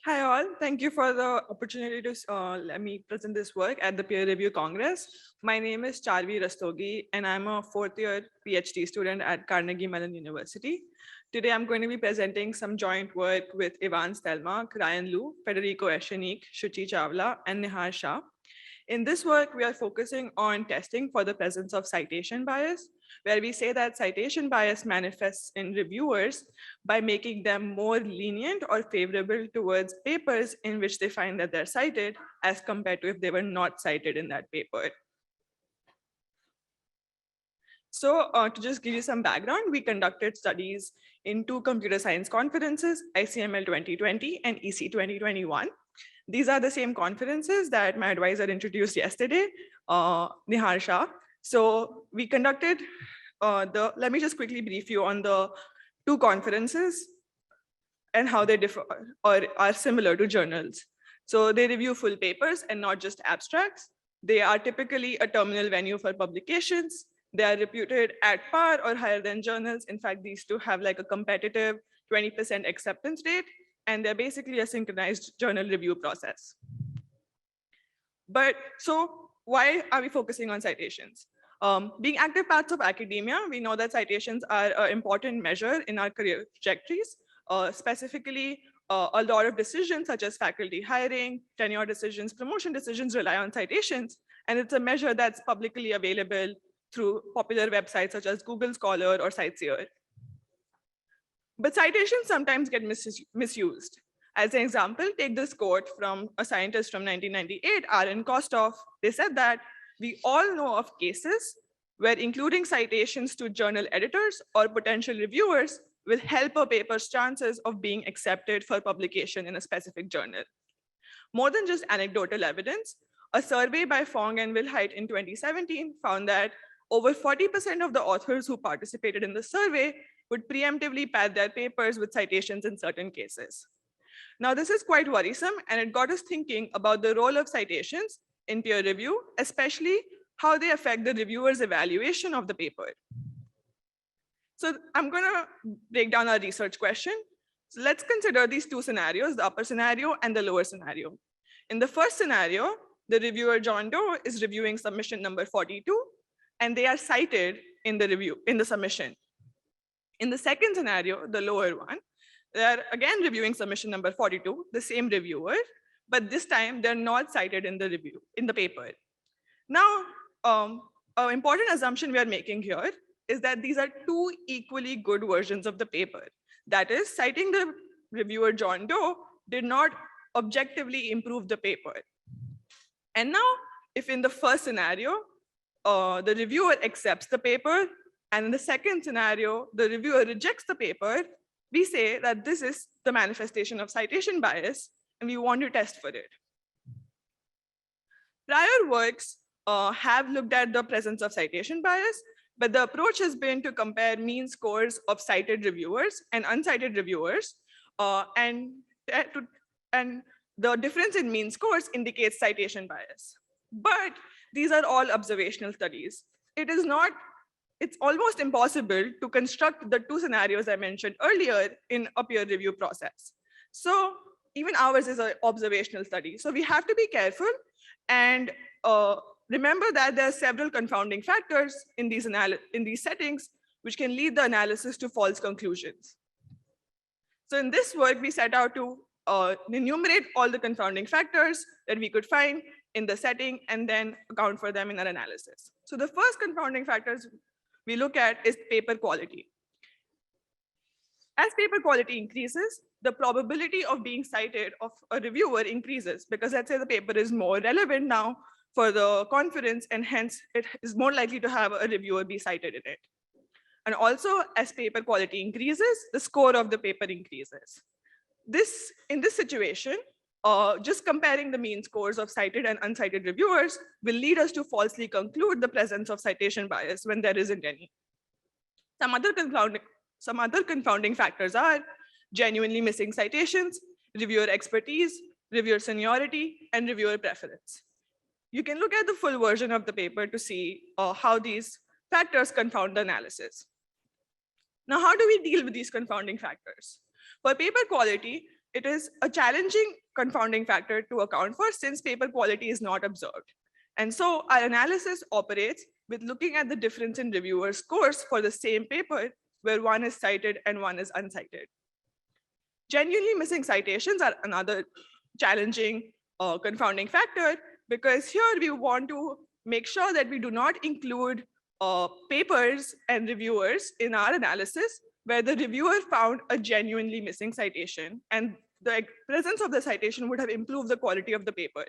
Hi all, thank you for the opportunity to let me present this work at the Peer Review Congress. My name is Charvi Rastogi and I'm a fourth year PhD student at Carnegie Mellon University. Today I'm going to be presenting some joint work with Ivan Stelmach, Ryan Liu, Federico Eshenique, Shuchi Chawla, and Nihar Shah. In this work, we are focusing on testing for the presence of citation bias, where we say that citation bias manifests in reviewers by making them more lenient or favorable towards papers in which they find that they're cited as compared to if they were not cited in that paper. So to just give you some background, we conducted studies in two computer science conferences, ICML 2020 and EC 2021. These are the same conferences that my advisor introduced yesterday, Nihar Shah. So we conducted let me just quickly brief you on the two conferences and how they differ or are similar to journals. So they review full papers and not just abstracts. They are typically a terminal venue for publications. They are reputed at par or higher than journals. In fact, these two have like a competitive 20% acceptance rate, and they're basically a synchronized journal review process. But so why are we focusing on citations? Being active parts of academia, we know that citations are an important measure in our career trajectories. Specifically, a lot of decisions such as faculty hiring, tenure decisions, promotion decisions rely on citations, and it's a measure that's publicly available through popular websites such as Google Scholar or CiteSeer. But citations sometimes get misused. As an example, take this quote from a scientist from 1998, Aaron Kostoff. They said that we all know of cases where including citations to journal editors or potential reviewers will help a paper's chances of being accepted for publication in a specific journal. More than just anecdotal evidence, a survey by Fong and Wilhite in 2017 found that over 40% of the authors who participated in the survey would preemptively pad their papers with citations in certain cases. Now, this is quite worrisome, and it got us thinking about the role of citations in peer review, especially how they affect the reviewer's evaluation of the paper. So I'm going to break down our research question. So let's consider these two scenarios, the upper scenario and the lower scenario. In the first scenario, the reviewer John Doe is reviewing submission number 42, and they are cited in the submission. In the second scenario, the lower one, they're again reviewing submission number 42, the same reviewer, but this time they're not cited in the paper. Now, an important assumption we are making here is that these are two equally good versions of the paper. That is, citing the reviewer John Doe did not objectively improve the paper. And now, if in the first scenario, the reviewer accepts the paper, and in the second scenario, the reviewer rejects the paper, we say that this is the manifestation of citation bias, and we want to test for it. Prior works have looked at the presence of citation bias, but the approach has been to compare mean scores of cited reviewers and uncited reviewers, and the difference in mean scores indicates citation bias. But these are all observational studies. It's almost impossible to construct the two scenarios I mentioned earlier in a peer review process. So even ours is an observational study. So we have to be careful and remember that there are several confounding factors in these settings which can lead the analysis to false conclusions. So in this work, we set out to enumerate all the confounding factors that we could find in the setting and then account for them in our analysis. So the first confounding factors we look at is paper quality. As paper quality increases, the probability of being cited of a reviewer increases because let's say the paper is more relevant now for the conference and hence it is more likely to have a reviewer be cited in it. And also as paper quality increases, the score of the paper increases. In this situation, just comparing the mean scores of cited and uncited reviewers will lead us to falsely conclude the presence of citation bias when there isn't any. Some other confounding factors are genuinely missing citations, reviewer expertise, reviewer seniority, and reviewer preference. You can look at the full version of the paper to see how these factors confound the analysis. Now, how do we deal with these confounding factors? For paper quality, it is a challenging confounding factor to account for since paper quality is not observed. And so our analysis operates with looking at the difference in reviewer scores for the same paper where one is cited and one is uncited. Genuinely missing citations are another challenging confounding factor, because here we want to make sure that we do not include papers and reviewers in our analysis where the reviewer found a genuinely missing citation and the presence of the citation would have improved the quality of the paper.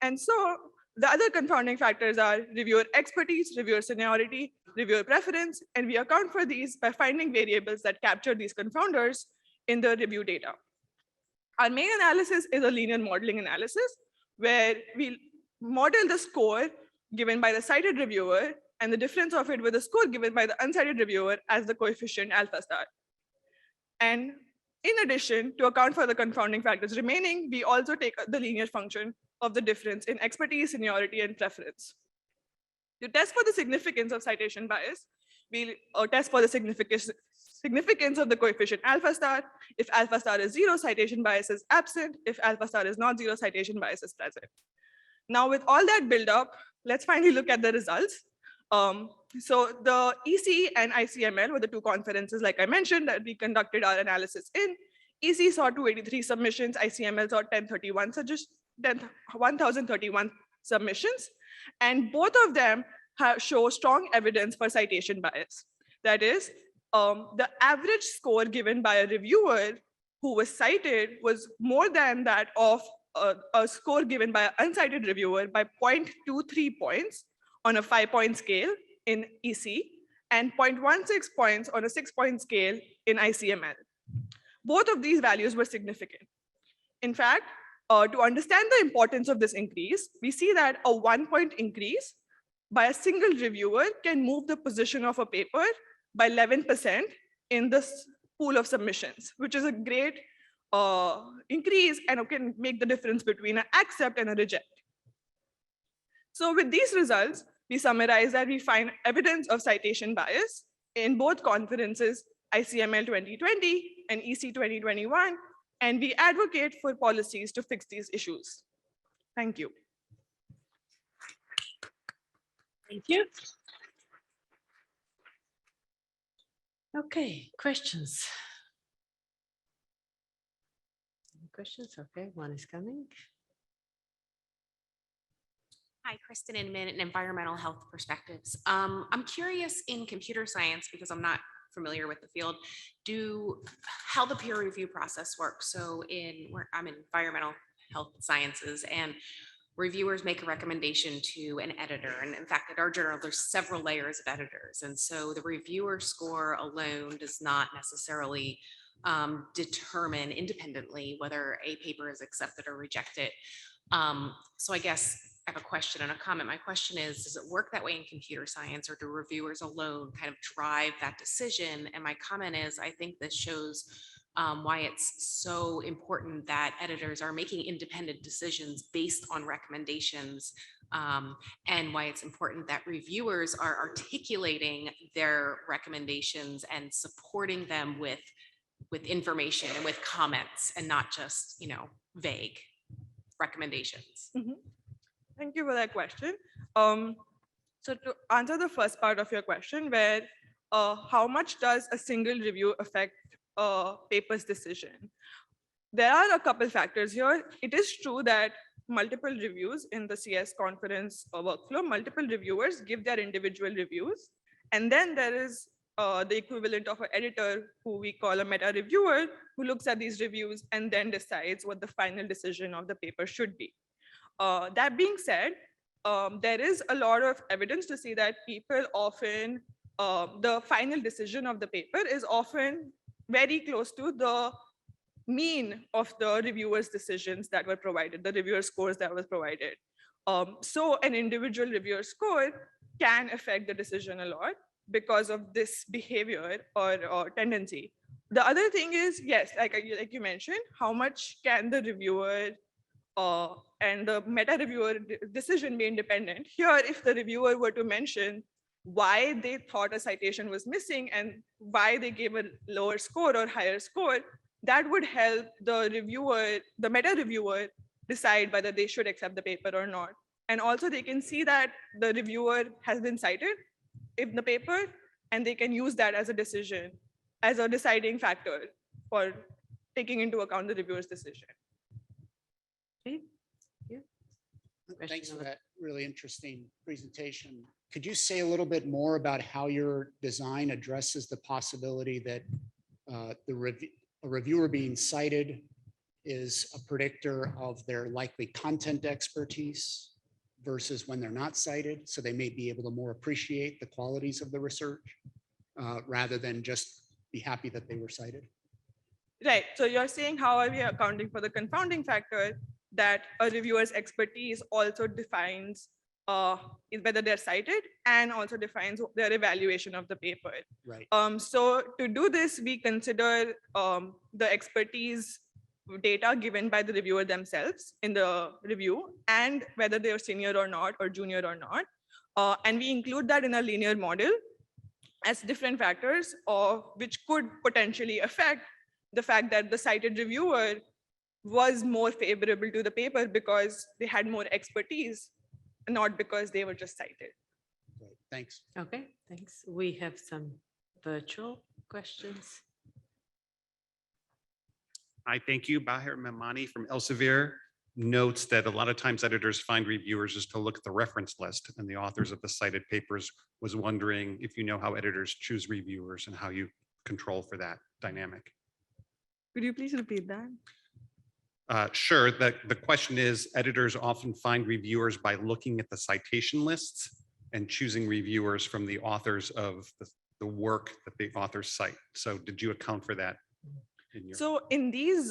And so the other confounding factors are reviewer expertise, reviewer seniority, reviewer preference, and we account for these by finding variables that capture these confounders in the review data. Our main analysis is a linear modeling analysis where we model the score given by the cited reviewer and the difference of it with the score given by the uncited reviewer as the coefficient alpha star. And in addition, to account for the confounding factors remaining, we also take the linear function of the difference in expertise, seniority, and preference. To test for the significance of citation bias, we'll test for the significance of the coefficient alpha star. If alpha star is 0, citation bias is absent. If alpha star is not 0, citation bias is present. Now, with all that build up, let's finally look at the results. So the EC and ICML were the two conferences, like I mentioned, that we conducted our analysis in. EC saw 283 submissions, ICML saw 1,031 submissions, and both of them show strong evidence for citation bias. That is, the average score given by a reviewer who was cited was more than that of a score given by an uncited reviewer by 0.23 points on a 5-point scale in EC and 0.16 points on a 6-point scale in ICML. Both of these values were significant. In fact, to understand the importance of this increase, we see that a 1-point increase by a single reviewer can move the position of a paper by 11% in this pool of submissions, which is a great increase and can make the difference between an accept and a reject. So with these results, we summarize that we find evidence of citation bias in both conferences, ICML 2020 and EC 2021, and we advocate for policies to fix these issues. Thank you. Thank you. Okay, questions? Any questions? Okay, one is coming. Hi, Kristen Inman, and Environmental Health Perspectives. I'm curious in computer science, because I'm not familiar with the field, how the peer review process works. So I'm in environmental health sciences, and reviewers make a recommendation to an editor. And in fact, at our journal, there's several layers of editors. And so the reviewer score alone does not necessarily determine independently whether a paper is accepted or rejected. So I guess I have a question and a comment. My question is, does it work that way in computer science, or do reviewers alone kind of drive that decision? And my comment is, I think this shows why it's so important that editors are making independent decisions based on recommendations, and why it's important that reviewers are articulating their recommendations and supporting them with information and with comments, and not just, vague recommendations. Mm-hmm. Thank you for that question. So to answer the first part of your question, where how much does a single review affect a paper's decision? There are a couple factors here. It is true that multiple reviews in the CS conference workflow, multiple reviewers give their individual reviews. And then there is the equivalent of an editor who we call a meta reviewer, who looks at these reviews and then decides what the final decision of the paper should be. That being said, there is a lot of evidence to see that people often, the final decision of the paper is often very close to the mean of the reviewer's decisions that were provided, the reviewer scores that was provided. So an individual reviewer score can affect the decision a lot because of this behavior or tendency. The other thing is, yes, like you mentioned, how much can the reviewer and the meta reviewer decision be independent? Here, if the reviewer were to mention why they thought a citation was missing and why they gave a lower score or higher score, that would help the reviewer, the meta reviewer, decide whether they should accept the paper or not. And also they can see that the reviewer has been cited in the paper, and they can use that as a decision, as a deciding factor for taking into account the reviewer's decision. Okay. Yeah. Thanks Question for over- that really interesting presentation. Could you say a little bit more about how your design addresses the possibility that a reviewer being cited is a predictor of their likely content expertise versus when they're not cited, so they may be able to more appreciate the qualities of the research rather than just be happy that they were cited? Right, so you're saying how are we accounting for the confounding factor that a reviewer's expertise also defines whether they're cited, and also defines their evaluation of the paper. Right. So to do this, we consider the expertise data given by the reviewer themselves in the review, and whether they're senior or not, or junior or not. And we include that in a linear model as different factors of which could potentially affect the fact that the cited reviewer was more favorable to the paper because they had more expertise, not because they were just cited. Right. Thanks. Okay, thanks. We have some virtual questions. I thank you. Bahir Memani from Elsevier notes that a lot of times editors find reviewers just to look at the reference list, and the authors of the cited papers was wondering if you know how editors choose reviewers and how you control for that dynamic. Could you please repeat that? Sure. The question is, editors often find reviewers by looking at the citation lists and choosing reviewers from the authors of the work that the authors cite. So did you account for that? So in these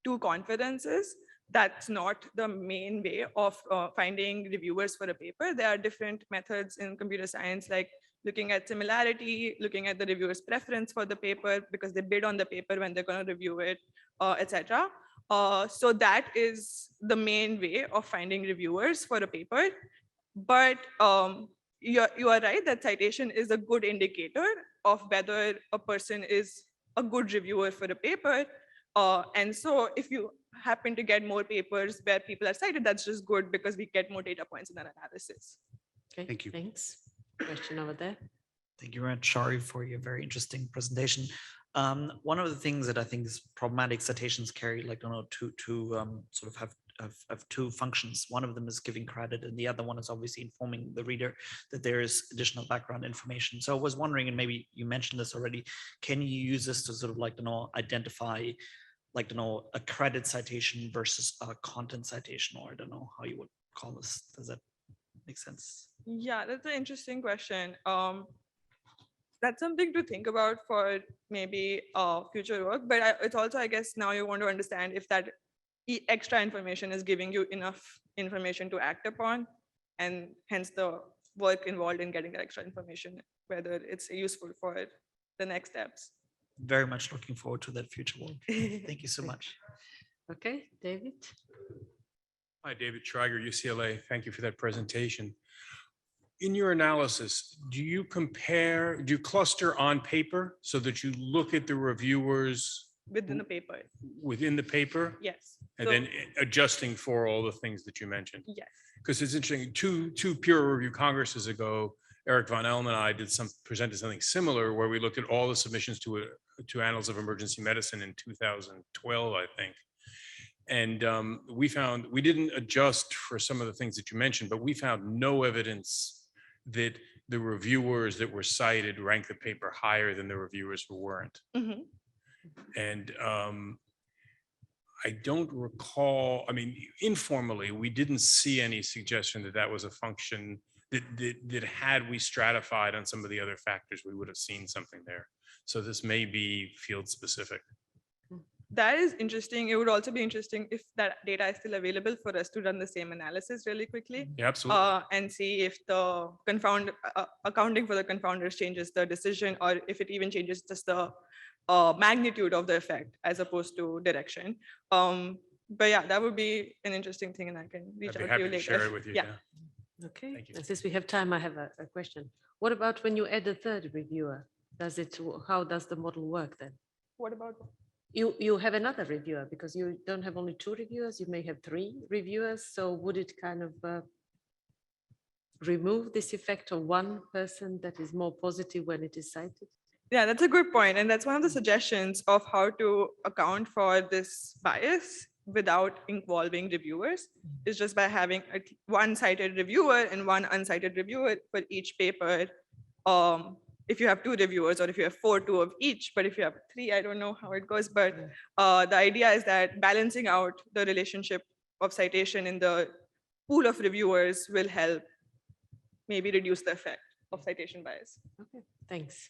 two conferences, that's not the main way of finding reviewers for a paper. There are different methods in computer science, like looking at similarity, looking at the reviewer's preference for the paper because they bid on the paper when they're going to review it, etc. So that is the main way of finding reviewers for a paper. But you are right that citation is a good indicator of whether a person is a good reviewer for a paper. And so if you happen to get more papers where people are cited, that's just good because we get more data points in our analysis. Okay, Thank you. thanks. Question over there. Thank you very much, Shari, for your very interesting presentation. One of the things that I think is problematic, citations carry like, sort of have two functions. One of them is giving credit, and the other one is obviously informing the reader that there is additional background information. So I was wondering, and maybe you mentioned this already, can you use this to sort of like, identify like, a credit citation versus a content citation, or I don't know how you would call this. Does that make sense? Yeah, that's an interesting question. That's something to think about for maybe future work. But it's also, I guess, now you want to understand if that extra information is giving you enough information to act upon, and hence the work involved in getting that extra information, whether it's useful for the next steps. Very much looking forward to that future work. Thank you so much. Okay, David. Hi, David Schreiger, UCLA. Thank you for that presentation. In your analysis, do you cluster on paper so that you look at the reviewers Within the paper, within the paper yes. and So- then adjusting for all the things that you mentioned? Yes. Because it's interesting, two peer review congresses ago, Eric Von Elm and I presented something similar where we looked at all the submissions to Annals of Emergency Medicine in 2012, I think. And we found, we didn't adjust for some of the things that you mentioned, but we found no evidence that the reviewers that were cited ranked the paper higher than the reviewers who weren't. Mhm. And I don't recall, I mean, informally, we didn't see any suggestion that that was a function that had we stratified on some of the other factors, we would have seen something there. So this may be field specific. That is interesting. It would also be interesting if that data is still available for us to run the same analysis really quickly. Yeah, absolutely. And see if the accounting for the confounders changes the decision, or if it even changes just the magnitude of the effect as opposed to direction. But yeah, that would be an interesting thing, and I can reach I'd be out to you happy to later. share it with you. Yeah. Okay, Thank you. and since we have time, I have a question. What about when you add a third reviewer? How does the model work then? What about? You have another reviewer because you don't have only 2 reviewers, you may have 3 reviewers. So would it kind of remove this effect of one person that is more positive when it is cited? Yeah, that's a good point. And that's one of the suggestions of how to account for this bias without involving reviewers, is just by having one cited reviewer and one uncited reviewer for each paper. If you have 2 reviewers, or if you have 4, 2 of each, but if you have 3, I don't know how it goes. But the idea is that balancing out the relationship of citation in the pool of reviewers will help maybe reduce the effect of citation bias. Okay, thanks.